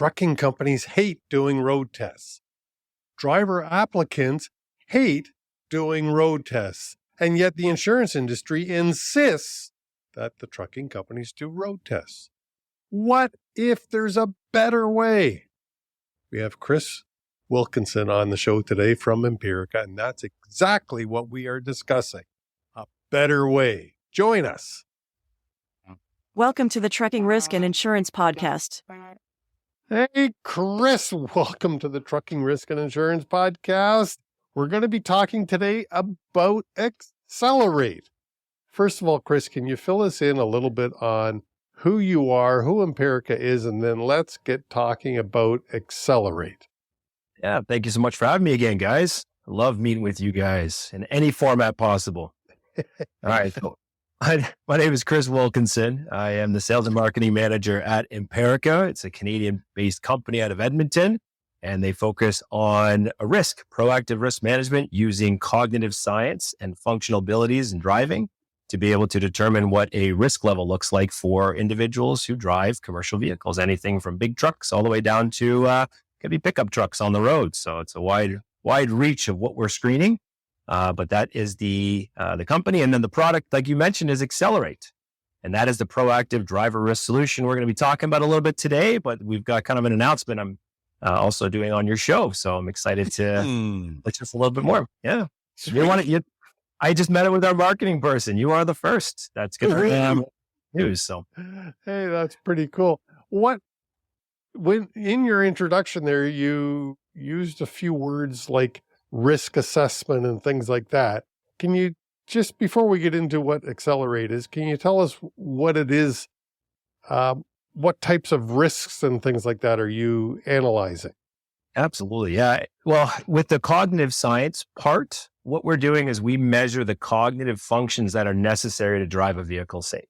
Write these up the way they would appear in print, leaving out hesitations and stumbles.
Trucking companies hate doing road tests. Driver applicants hate doing road tests. And yet the insurance industry insists that the trucking companies do road tests. What if there's a better way? We have Chris Wilkinson on the show today from Impirica, and that's exactly what we are discussing. A better way. Join us. Welcome to the Trucking Risk and Insurance Podcast. Hey, Chris, welcome to the Trucking Risk and Insurance Podcast. We're going to be talking today about ExceleRATE. First of all, Chris, can you fill us in a little bit on who you are, who Impirica is, and then let's get talking about ExceleRATE. Yeah, thank you so much for having me again, guys. I love meeting with you guys in any format possible. All right. So my name is Chris Wilkinson. I am the sales and marketing manager at Impirica. It's a Canadian-based company out of Edmonton, and they focus on proactive risk management using cognitive science and functional abilities in driving to be able to determine what a risk level looks like for individuals who drive commercial vehicles, anything from big trucks all the way down to could be pickup trucks on the road. So it's a wide reach of what we're screening. But that is the company. And then the product, like you mentioned, is ExceleRATE. And that is the proactive driver risk solution we're going to be talking about a little bit today, but we've got kind of an announcement I'm also doing on your show. So I'm excited to let just a little bit more. Yeah. I just met it with our marketing person. You are the first. That's good for news. So, hey, that's pretty cool. When in your introduction there, you used a few words like risk assessment and things like that. Can you just, before we get into what ExceleRATE is, can you tell us what it is? What types of risks and things like that are you analyzing? Absolutely. Yeah. Well, with the cognitive science part, what we're doing is we measure the cognitive functions that are necessary to drive a vehicle safe.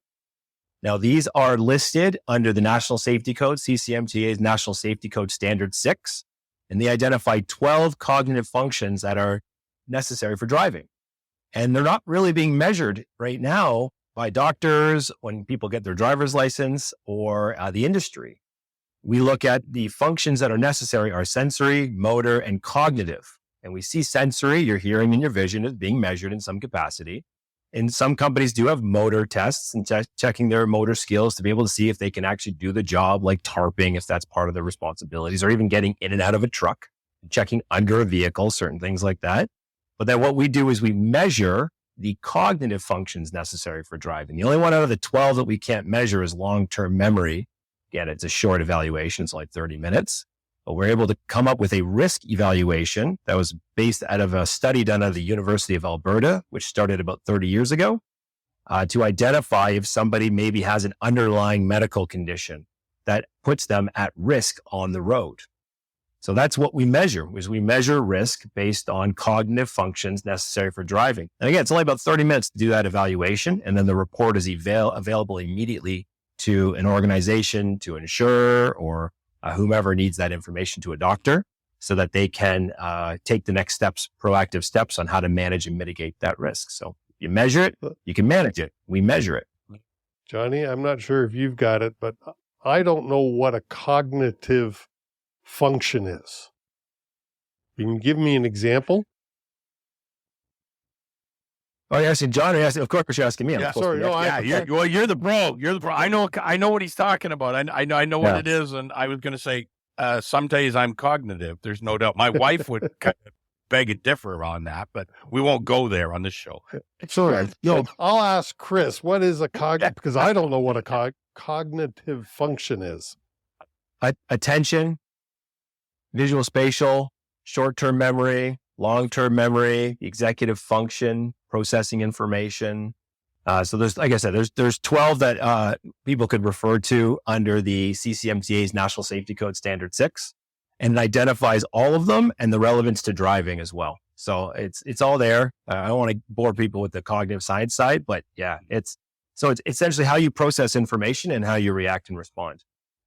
Now, these are listed under the National Safety Code, CCMTA's National Safety Code Standard 6, and they identify 12 cognitive functions that are necessary for driving. And they're not really being measured right now by doctors when people get their driver's license or the industry. We look at the functions that are necessary are sensory, motor, and cognitive. And we see sensory, your hearing and your vision is being measured in some capacity. And some companies do have motor tests and checking their motor skills to be able to see if they can actually do the job, like tarping, if that's part of their responsibilities, or even getting in and out of a truck, checking under a vehicle, certain things like that. But then what we do is we measure the cognitive functions necessary for driving. The only one out of the 12 that we can't measure is long-term memory. Again, it's a short evaluation. It's like 30 minutes. But we're able to come up with a risk evaluation that was based out of a study done at the University of Alberta, which started about 30 years ago, to identify if somebody maybe has an underlying medical condition that puts them at risk on the road. So that's what we measure, is we measure risk based on cognitive functions necessary for driving. And again, it's only about 30 minutes to do that evaluation. And then the report is available immediately to an organization, to an insurer, or whomever needs that information, to a doctor, so that they can take the next steps, proactive steps on how to manage and mitigate that risk. So you measure it, you can manage it. We measure it. Johnny, I'm not sure if you've got it, but I don't know what a cognitive function is. Can you give me an example? Oh, you're asking John, or you're asking, of course you're asking me. Yeah, sorry. No, you're the pro. You're the pro. I know what he's talking about. I know what it is. And I was going to say, some days I'm cognitive. There's no doubt. My wife would kind of beg a differ on that, but we won't go there on this show. Sorry. I'll ask Chris, what is a cognitive, because I don't know what a cognitive function is. Attention, visual spatial, short-term memory, long-term memory, executive function, processing information. So there's, like I said, there's 12 that people could refer to under the CCMTA's National Safety Code Standard 6, and it identifies all of them and the relevance to driving as well. So it's all there. I don't want to bore people with the cognitive science side, but yeah, it's essentially how you process information and how you react and respond.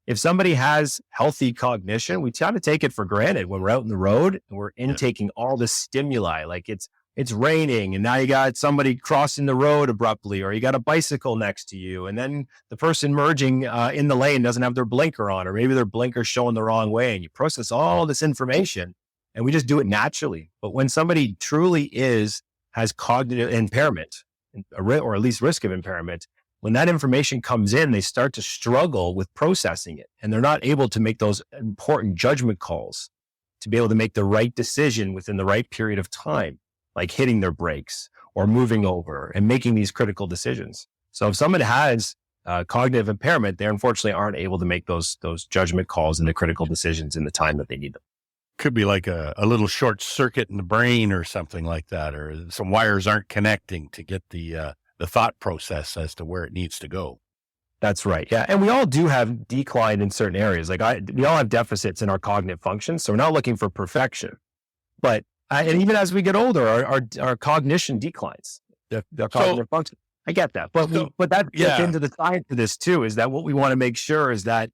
If somebody has healthy cognition, we try to take it for granted when we're out on the road and we're intaking all this stimuli. Like it's raining and now you got somebody crossing the road abruptly, or you got a bicycle next to you. And then the person merging in the lane doesn't have their blinker on, or maybe their blinker's showing the wrong way, and you process all this information and we just do it naturally. But when somebody truly has cognitive impairment, or at least risk of impairment, when that information comes in, they start to struggle with processing it, and they're not able to make those important judgment calls to be able to make the right decision within the right period of time, like hitting their brakes or moving over and making these critical decisions. So if someone has cognitive impairment, they unfortunately aren't able to make those judgment calls and the critical decisions in the time that they need them. Could be like a little short circuit in the brain or something like that, or some wires aren't connecting to get the thought process as to where it needs to go. That's right. Yeah. And we all do have decline in certain areas. Like we all have deficits in our cognitive functions. So we're not looking for perfection, but and even as we get older, our cognition declines, the cognitive function. I get that. But that gets into the science of this too, is that what we want to make sure is that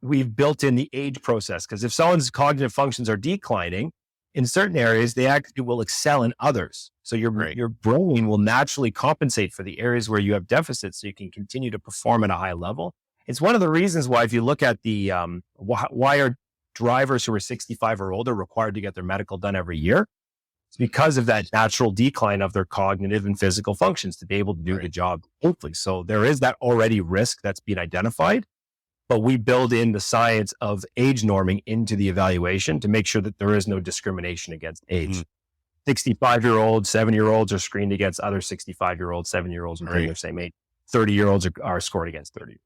we've built in the age process. Because if someone's cognitive functions are declining in certain areas, they actually will excel in others. So your brain will naturally compensate for the areas where you have deficits, so you can continue to perform at a high level. It's one of the reasons why, if you look at the why are drivers who are 65 or older required to get their medical done every year? It's because of that natural decline of their cognitive and physical functions to be able to do the job hopefully. So there is that already risk that's been identified, but we build in the science of age norming into the evaluation to make sure that there is no discrimination against age. 65-year-olds, 7-year-olds are screened against other 65-year-olds, 7-year-olds within their same age. 30-year-olds are scored against 30.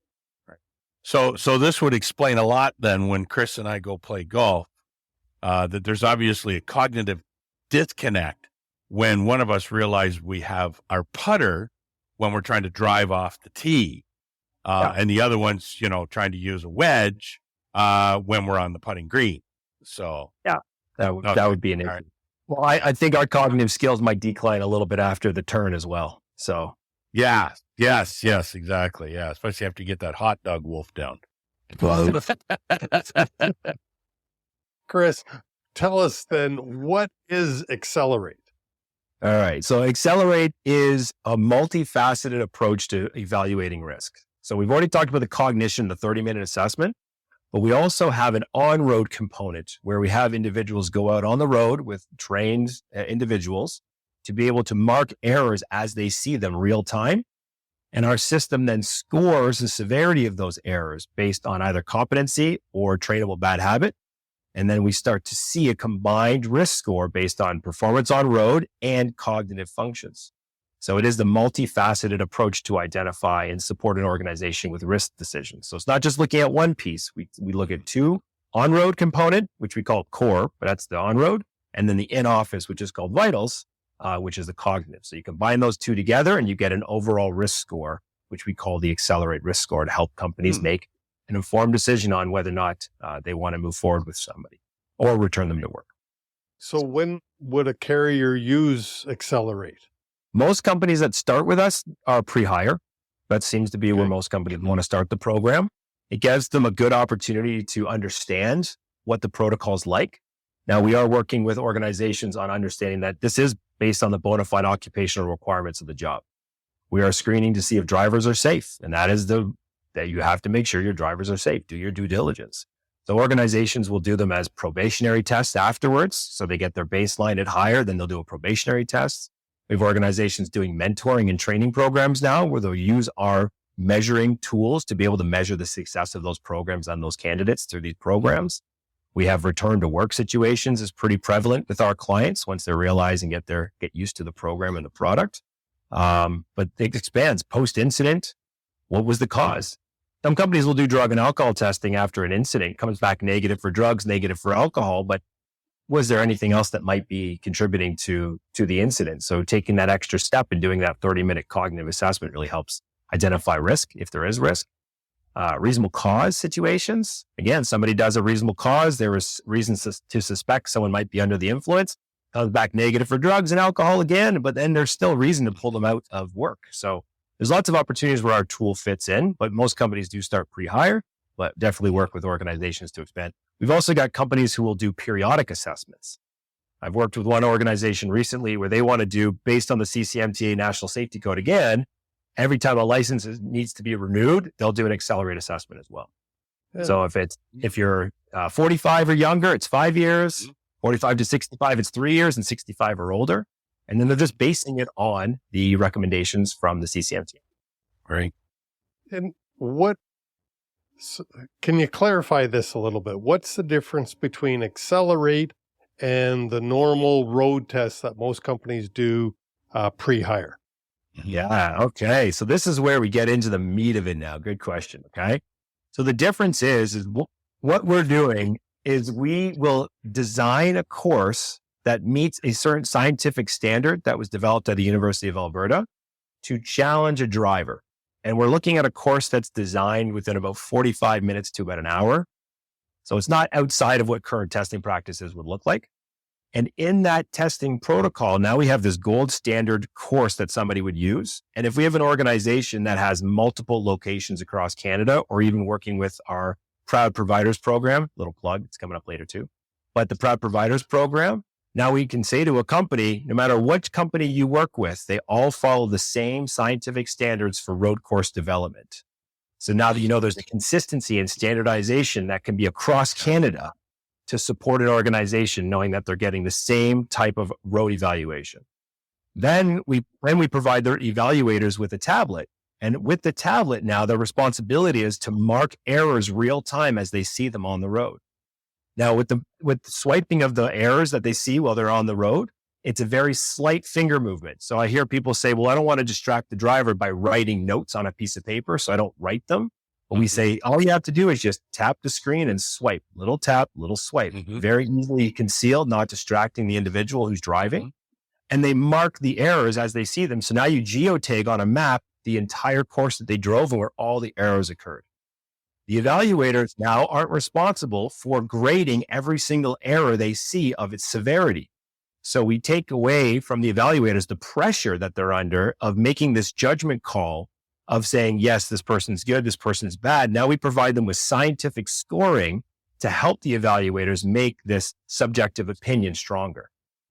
Right. So this would explain a lot then when Chris and I go play golf, that there's obviously a cognitive disconnect when one of us realizes we have our putter when we're trying to drive off the tee. And the other one's, trying to use a wedge when we're on the putting green. So that would be an issue. Right. Well, I think our cognitive skills might decline a little bit after the turn as well. So yes, exactly. Yeah, especially after you get that hot dog wolf down. Chris, tell us then, what is ExceleRATE? All right. So ExceleRATE is a multifaceted approach to evaluating risk. So we've already talked about the cognition, the 30-minute assessment, but we also have an on-road component where we have individuals go out on the road with trained individuals to be able to mark errors as they see them real time. And our system then scores the severity of those errors based on either competency or trainable bad habit. And then we start to see a combined risk score based on performance on road and cognitive functions. So it is the multifaceted approach to identify and support an organization with risk decisions. So it's not just looking at one piece. We look at two: on-road component, which we call core, but that's the on-road, and then the in-office, which is called vitals, which is the cognitive. So you combine those two together and you get an overall risk score, which we call the ExceleRATE risk score, to help companies make an informed decision on whether or not they want to move forward with somebody or return them to work. So when would a carrier use ExceleRATE? Most companies that start with us are pre-hire. That seems to be where most companies want to start the program. It gives them a good opportunity to understand what the protocol is like. Now, we are working with organizations on understanding that this is based on the bona fide occupational requirements of the job. We are screening to see if drivers are safe, and that is that you have to make sure your drivers are safe. Do your due diligence. So organizations will do them as probationary tests afterwards. So they get their baseline at higher, then they'll do a probationary test. We have organizations doing mentoring and training programs now where they'll use our measuring tools to be able to measure the success of those programs on those candidates through these programs. We have return to work situations is pretty prevalent with our clients once they realize and get used to the program and the product. But it expands post-incident. What was the cause? Some companies will do drug and alcohol testing after an incident. It comes back negative for drugs, negative for alcohol, but was there anything else that might be contributing to the incident? So taking that extra step and doing that 30-minute cognitive assessment really helps identify risk, if there is risk. Reasonable cause situations. Again, somebody does a reasonable cause. There is reasons to suspect someone might be under the influence. Comes back negative for drugs and alcohol again, but then there's still reason to pull them out of work. So there's lots of opportunities where our tool fits in, but most companies do start pre-hire, but definitely work with organizations to expand. We've also got companies who will do periodic assessments. I've worked with one organization recently where they want to do, based on the CCMTA National Safety Code again, every time a license needs to be renewed, they'll do an ExceleRATE assessment as well. Yeah. So if you're 45 or younger, it's 5 years, 45 to 65, it's 3 years, and 65 or older. And then they're just basing it on the recommendations from the CCMTA. Right. And can you clarify this a little bit? What's the difference between ExceleRATE and the normal road tests that most companies do pre-hire? Yeah. Okay. So this is where we get into the meat of it now. Good question. Okay. So the difference is what we're doing is we will design a course that meets a certain scientific standard that was developed at the University of Alberta to challenge a driver. And we're looking at a course that's designed within about 45 minutes to about an hour. So it's not outside of what current testing practices would look like. And in that testing protocol, now we have this gold standard course that somebody would use. And if we have an organization that has multiple locations across Canada, or even working with our Proud Providers program, little plug, it's coming up later too, but the Proud Providers program, now we can say to a company, no matter which company you work with, they all follow the same scientific standards for road course development. So now that you know there's a consistency and standardization that can be across Canada to support an organization, knowing that they're getting the same type of road evaluation. Then we provide their evaluators with a tablet. And with the tablet now, their responsibility is to mark errors real time as they see them on the road. Now, with the swiping of the errors that they see while they're on the road, it's a very slight finger movement. So I hear people say, well, I don't want to distract the driver by writing notes on a piece of paper, so I don't write them. But we say, all you have to do is just tap the screen and swipe. Little tap, little swipe. Very easily concealed, not distracting the individual who's driving. And they mark the errors as they see them. So now you geotag on a map the entire course that they drove and where all the errors occurred. The evaluators now aren't responsible for grading every single error they see of its severity. So we take away from the evaluators the pressure that they're under of making this judgment call of saying, yes, this person's good, this person's bad. Now we provide them with scientific scoring to help the evaluators make this subjective opinion stronger.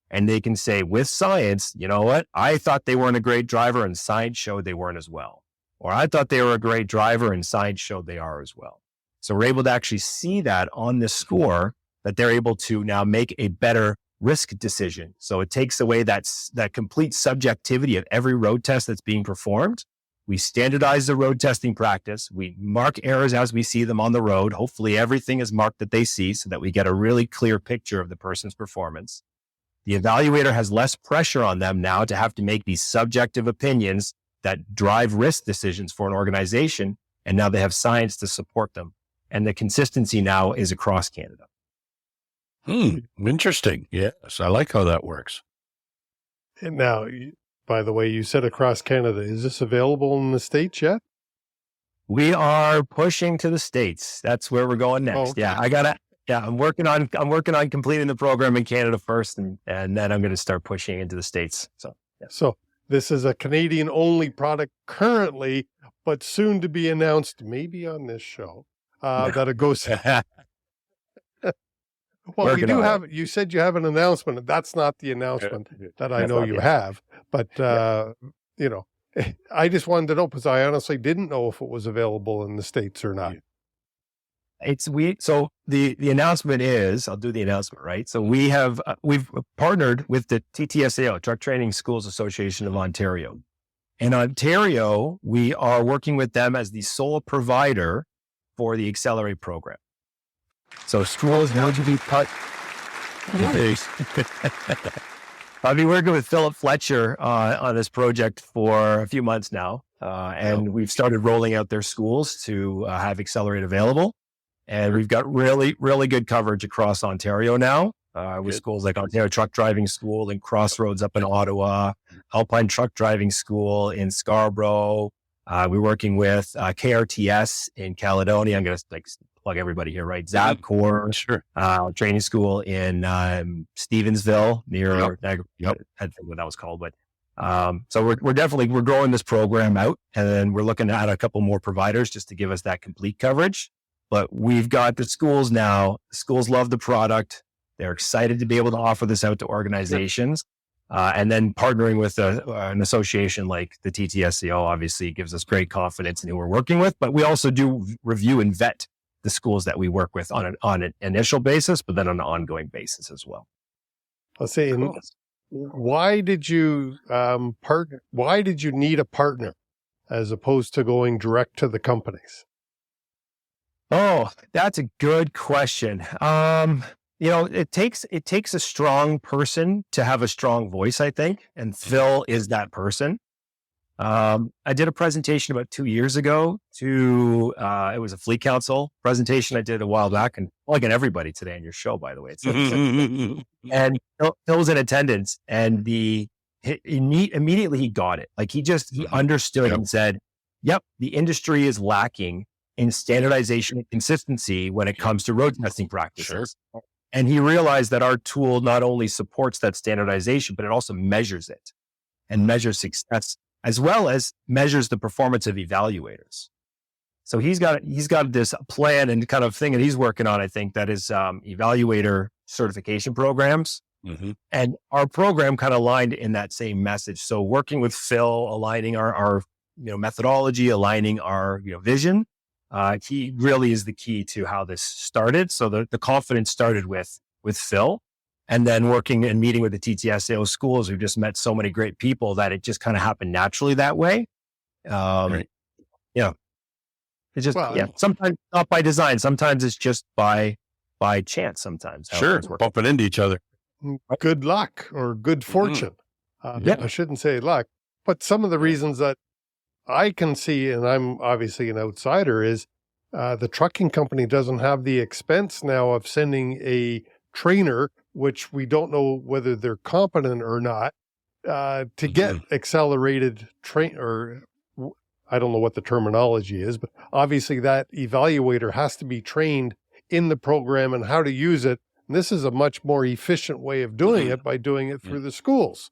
And they can say with science, you know what? I thought they weren't a great driver and science showed they weren't as well. Or I thought they were a great driver and science showed they are as well. So we're able to actually see that on this score, that they're able to now make a better risk decision. So it takes away that complete subjectivity of every road test that's being performed. We standardize the road testing practice. We mark errors as we see them on the road. Hopefully everything is marked that they see so that we get a really clear picture of the person's performance. The evaluator has less pressure on them now to have to make these subjective opinions that drive risk decisions for an organization. And now they have science to support them. And the consistency now is across Canada. Interesting. Yes, I like how that works. And now, by the way, you said across Canada. Is this available in the States yet? We are pushing to the States. That's where we're going next. Okay. I'm working on completing the program in Canada first, and then I'm going to start pushing into the States. So this is a Canadian only product currently, but soon to be announced, maybe on this show, that it goes. Well, we do have, you said you have an announcement. That's not the announcement that I know you have, but, you know, I just wanted to know because I honestly didn't know if it was available in the States or not. So the announcement is, I'll do the announcement, right? So we've partnered with the TTSAO, Truck Training Schools Association of Ontario. In Ontario, we are working with them as the sole provider for the ExceleRATE program. So schools need to be cut. I've been working with Philip Fletcher on this project for a few months now. And we've started rolling out their schools to have ExceleRATE available. And we've got really, really good coverage across Ontario now with schools like Ontario Truck Driving School and Crossroads up in Ottawa, Alpine Truck Driving School in Scarborough. We're working with KRTS in Caledonia. I'm going to plug everybody here, right? Zabcor, Sure. Training school in Stevensville near Niagara. I don't know what that was called, but so we're growing this program out, and then we're looking at a couple more providers just to give us that complete coverage. But we've got the schools now. The schools love the product. They're excited to be able to offer this out to organizations. And then partnering with an association like the TTSCO obviously gives us great confidence in who we're working with. But we also do review and vet the schools that we work with on an initial basis, but then on an ongoing basis as well. Let's say, why did you Why did you need a partner as opposed to going direct to the companies? Oh, that's a good question. It takes a strong person to have a strong voice, I think. And Phil is that person. I did a presentation about 2 years ago to, it was a fleet council presentation I did a while back, and I'll get everybody today on your show, by the way. And Phil was in attendance, and immediately he got it. Like he understood and said, yep, the industry is lacking in standardization and consistency when it comes to road testing practices. Sure. And he realized that our tool not only supports that standardization, but it also measures it and measures success, as well as measures the performance of evaluators. So he's got this plan and kind of thing that he's working on, I think, that is evaluator certification programs. Mm-hmm. And our program kind of aligned in that same message. So working with Phil, aligning our methodology, aligning our vision. He really is the key to how this started. So the confidence started with Phil, and then working and meeting with the TTSAO schools. We've just met so many great people that it just kind of happened naturally that way. Right. It's just, sometimes not by design. Sometimes it's just by chance sometimes. Sure. Bumping into each other. Good luck or good fortune. I shouldn't say luck, but some of the reasons that I can see, and I'm obviously an outsider, is the trucking company doesn't have the expense now of sending a trainer, which we don't know whether they're competent or not, to get accelerated or I don't know what the terminology is, but obviously that evaluator has to be trained in the program and how to use it. And this is a much more efficient way of doing it by doing it through the schools.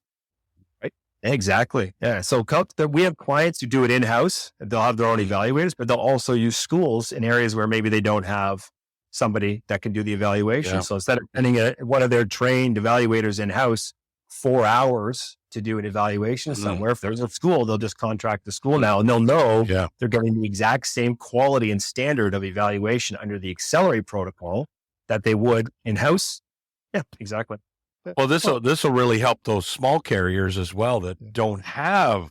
Exactly. Yeah. So we have clients who do it in-house. They'll have their own evaluators, but they'll also use schools in areas where maybe they don't have somebody that can do the evaluation. Yeah. So instead of sending one of their trained evaluators in-house 4 hours to do an evaluation somewhere, if there's a school, they'll just contract the school now, and they'll know they're getting the exact same quality and standard of evaluation under the ExceleRATE protocol that they would in-house. Yeah, exactly. Well, this will really help those small carriers as well that don't have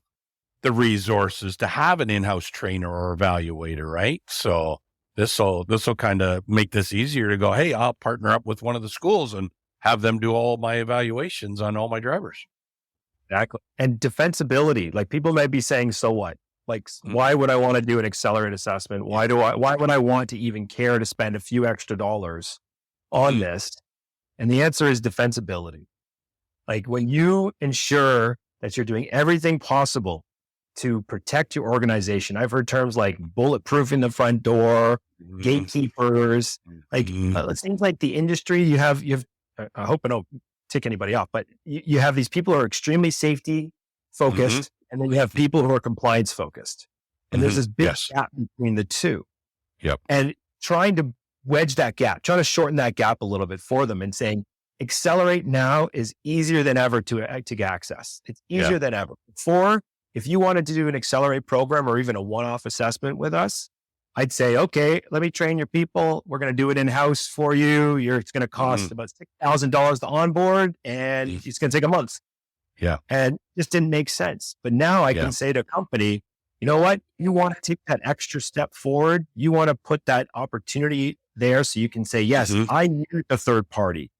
the resources to have an in-house trainer or evaluator, right? So this will kind of make this easier to go, hey, I'll partner up with one of the schools and have them do all my evaluations on all my drivers. Exactly. And defensibility, like people might be saying, so what? Like, why would I want to do an ExceleRATE assessment? Why would I want to even care to spend a few extra dollars on this? And the answer is defensibility. Like when you ensure that you're doing everything possible to protect your organization, I've heard terms like bulletproofing the front door, gatekeepers, like it seems like the industry you have, I hope I don't tick anybody off, but you have these people who are extremely safety focused, and then you have people who are compliance focused. And there's this big gap between the two. Yep. And trying to wedge that gap, trying to shorten that gap a little bit for them and saying, ExceleRATE now is easier than ever to get access. It's easier than ever. Before, if you wanted to do an ExceleRATE program or even a one-off assessment with us, I'd say, okay, let me train your people. We're going to do it in-house for you. It's going to cost about $6,000 to onboard, and it's going to take a month. Yeah. And it just didn't make sense. But now I can say to a company, you know what? You want to take that extra step forward. You want to put that opportunity there so you can say, yes, I use a third party.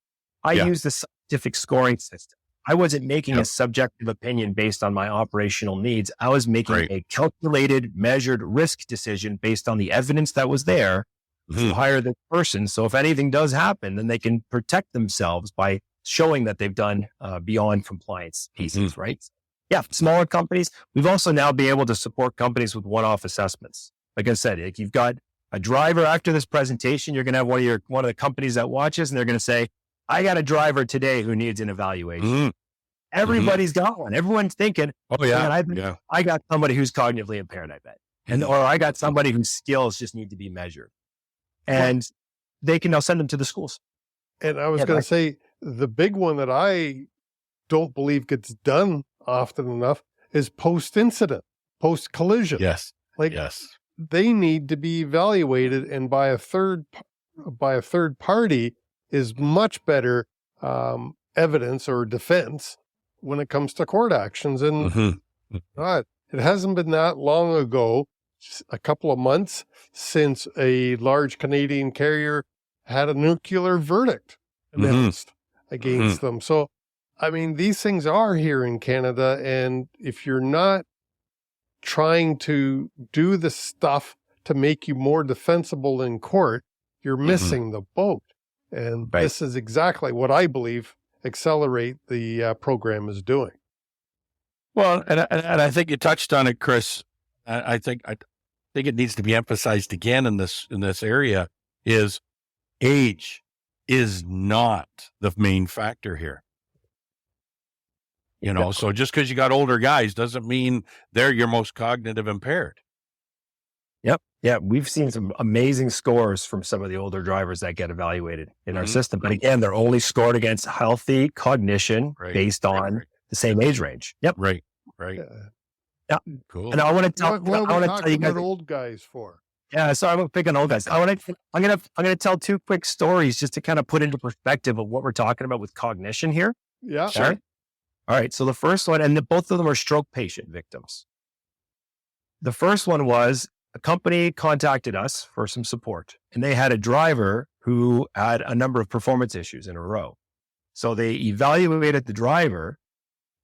I use the scientific scoring system. I wasn't making a subjective opinion based on my operational needs. I was making a calculated, measured risk decision based on the evidence that was there to hire this person. So if anything does happen, then they can protect themselves by showing that they've done beyond compliance pieces, right? Yeah, smaller companies. We've also now been able to support companies with one-off assessments. Like I said, like you've got a driver after this presentation, you're going to have one of the companies that watches, and they're going to say, I got a driver today who needs an evaluation. Everybody's got one. Everyone's thinking, I got somebody who's cognitively impaired, I bet. Or I got somebody whose skills just need to be measured. And they can now send them to the schools. And I was Yeah, going to say the big one that I don't believe gets done often enough is post-incident, post-collision. Yes. Like Yes. they need to be evaluated, and by a third party is much better evidence or defense when it comes to court actions. And God, it hasn't been that long ago, a couple of months, since a large Canadian carrier had a nuclear verdict announced against them. So, I mean, these things are here in Canada, and if you're not trying to do the stuff to make you more defensible in court, you're missing the boat. And this is exactly what I believe ExceleRATE, the program, is doing. Well, and I think you touched on it, Chris. I think it needs to be emphasized again in this area is age is not the main factor here. You know, so just because you got older guys doesn't mean they're your most cognitive impaired. Yep. Yeah. We've seen some amazing scores from some of the older drivers that get evaluated in our system. But again, they're only scored against healthy cognition based on the same age range. Yep. Right. Yeah. Cool. And I want to tell, What are we talking about old guys for? Yeah. Sorry, I'm picking old guys. I'm going to tell two quick stories just to kind of put into perspective of what we're talking about with cognition here. Yeah. Sure. All right. So the first one, and both of them are stroke patient victims. The first one was a company contacted us for some support, and they had a driver who had a number of performance issues in a row. So they evaluated the driver,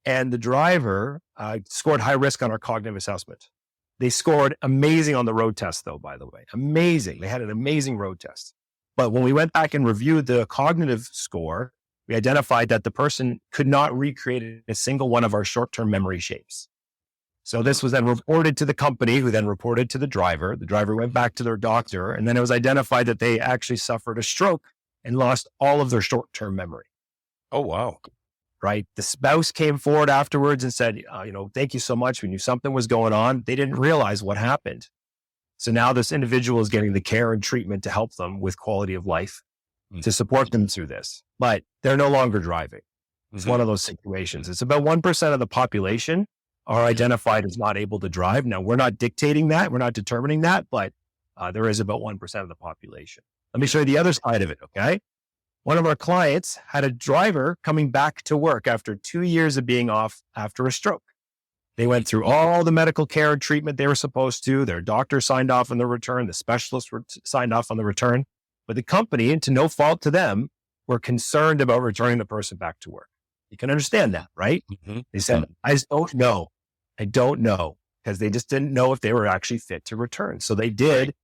and the driver scored high risk on our cognitive assessment. They scored amazing on the road test, though, by the way. Amazing. They had an amazing road test. But when we went back and reviewed the cognitive score, we identified that the person could not recreate a single one of our short-term memory shapes. So this was then reported to the company, who then reported to the driver. The driver went back to their doctor, and then it was identified that they actually suffered a stroke and lost all of their short-term memory. Oh, wow. Right. The spouse came forward afterwards and said, thank you so much. We knew something was going on. They didn't realize what happened. So now this individual is getting the care and treatment to help them with quality of life, to support them through this, but they're no longer driving. It's one of those situations. It's about 1% of the population are identified as not able to drive. Now, we're not dictating that. We're not determining that, but there is about 1% of the population. Let me show you the other side of it, okay? One of our clients had a driver coming back to work after 2 years of being off after a stroke. They went through all the medical care and treatment they were supposed to. Their doctor signed off on the return. The specialists were signed off on the return. But the company, and to no fault to them, were concerned about returning the person back to work. You can understand that, right? They said, I don't know, because they just didn't know if they were actually fit to return. So they did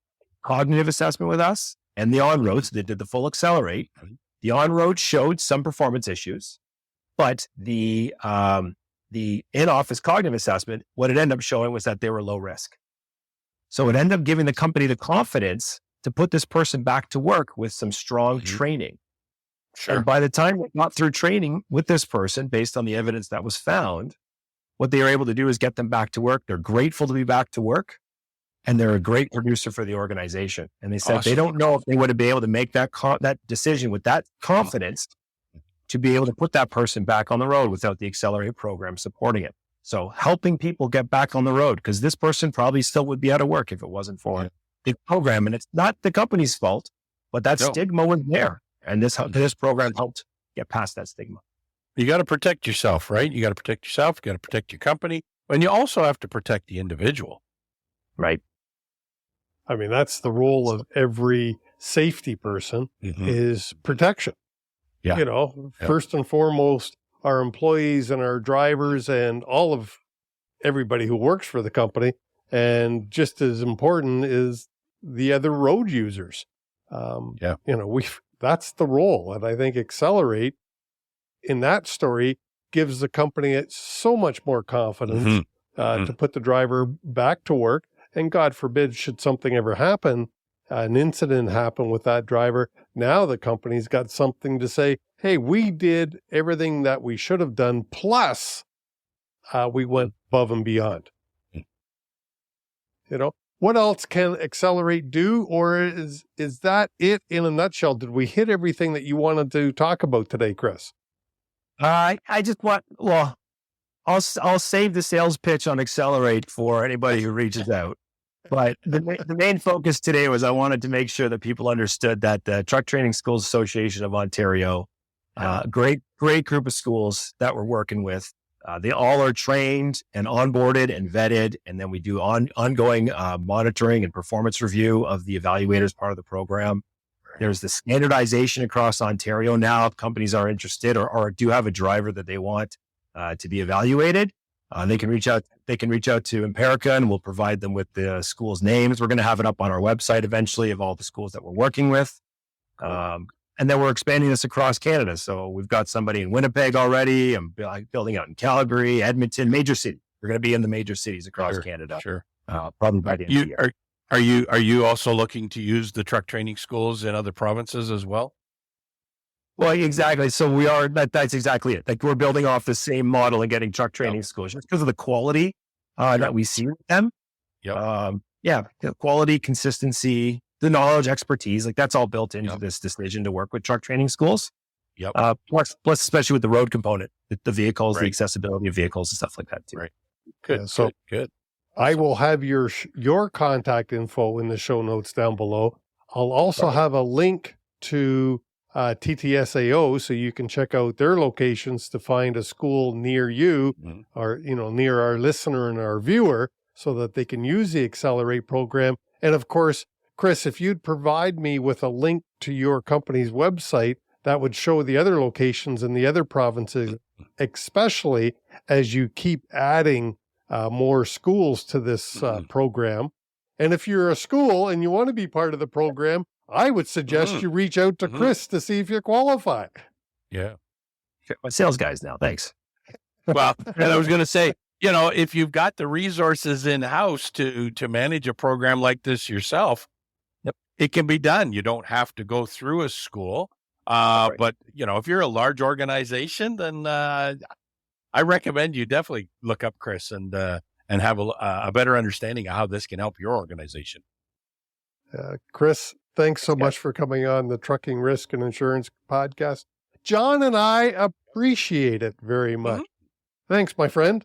cognitive assessment with us and the on-road. So they did the full ExceleRATE. The on-road showed some performance issues, but the in-office cognitive assessment, what it ended up showing was that they were low risk. So it ended up giving the company the confidence to put this person back to work with some strong training. Sure. And by the time we got through training with this person, based on the evidence that was found, what they were able to do is get them back to work. They're grateful to be back to work, and they're a great producer for the organization. And they said they don't know if they would have been able to make that decision with that confidence to be able to put that person back on the road without the ExceleRATE program supporting it. So helping people get back on the road, because this person probably still would be out of work if it wasn't for the program. And it's not the company's fault, but that stigma was there. And this program helped get past that stigma. You got to protect yourself, right? You got to protect yourself. You got to protect your company. And you also have to protect the individual. Right. I mean, that's the role of every safety person is protection. Yeah. First and foremost, our employees and our drivers and all of everybody who works for the company. And just as important is the other road users. That's the role. And I think ExceleRATE in that story gives the company so much more confidence to put the driver back to work. And God forbid, should something ever happen, an incident happen with that driver, now the company's got something to say, hey, we did everything that we should have done, plus we went above and beyond. What else can ExceleRATE do, or is that it in a nutshell? Did we hit everything that you wanted to talk about today, Chris? I just want, well, I'll save the sales pitch on ExceleRATE for anybody who reaches out. But the main focus today was I wanted to make sure that people understood that the Truck Training Schools Association of Ontario, great group of schools that we're working with. They all are trained and onboarded and vetted. And then we do ongoing monitoring and performance review of the evaluators part of the program. There's the standardization across Ontario now. Companies are interested or do have a driver that they want to be evaluated. They can reach out to Impirica and we'll provide them with the school's names. We're going to have it up on our website eventually of all the schools that we're working with. And then we're expanding this across Canada. So we've got somebody in Winnipeg already. I'm building out in Calgary, Edmonton, major cities. We're going to be in the major cities across Canada. Sure. Probably by the end of the year. Are you also looking to use the truck training schools in other provinces as well? Well, exactly. So we are, that's exactly it. Like we're building off the same model and getting truck training schools just because of the quality that we see with them. Quality, consistency, the knowledge, expertise, like that's all built into this decision to work with truck training schools. Plus especially with the road component, the vehicles, the accessibility of vehicles and stuff like that too. Right. Good. Good. I will have your contact info in the show notes down below. I'll also have a link to TTSAO, so you can check out their locations to find a school near you, or near our listener and our viewer, so that they can use the ExceleRATE program. And of course, Chris, if you'd provide me with a link to your company's website, that would show the other locations in the other provinces, especially as you keep adding more schools to this program. And if you're a school and you want to be part of the program, I would suggest you reach out to Chris to see if you qualify. Yeah. My sales guys now. Thanks. Well, and I was going to say, if you've got the resources in-house to manage a program like this yourself, it can be done. You don't have to go through a school. But, if you're a large organization, then I recommend you definitely look up Chris and have a better understanding of how this can help your organization. Chris, thanks so much for coming on the Trucking Risk and Insurance podcast. John and I appreciate it very much. Thanks, my friend.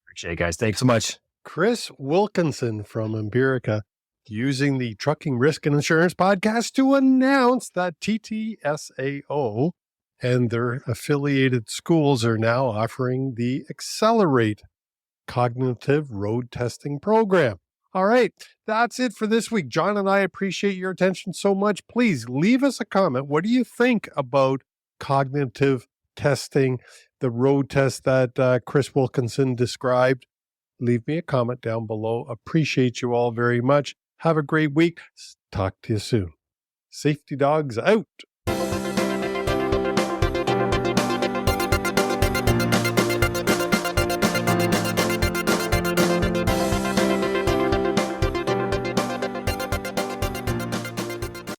Appreciate it, guys. Thanks so much. Chris Wilkinson from Impirica, using the Trucking Risk and Insurance podcast to announce that TTSAO and their affiliated schools are now offering the ExceleRATE Cognitive Road Testing Program. All right, that's it for this week. John and I appreciate your attention so much. Please leave us a comment. What do you think about cognitive testing, the road test that Chris Wilkinson described? Leave me a comment down below. Appreciate you all very much. Have a great week. Talk to you soon. Safety Dogs out.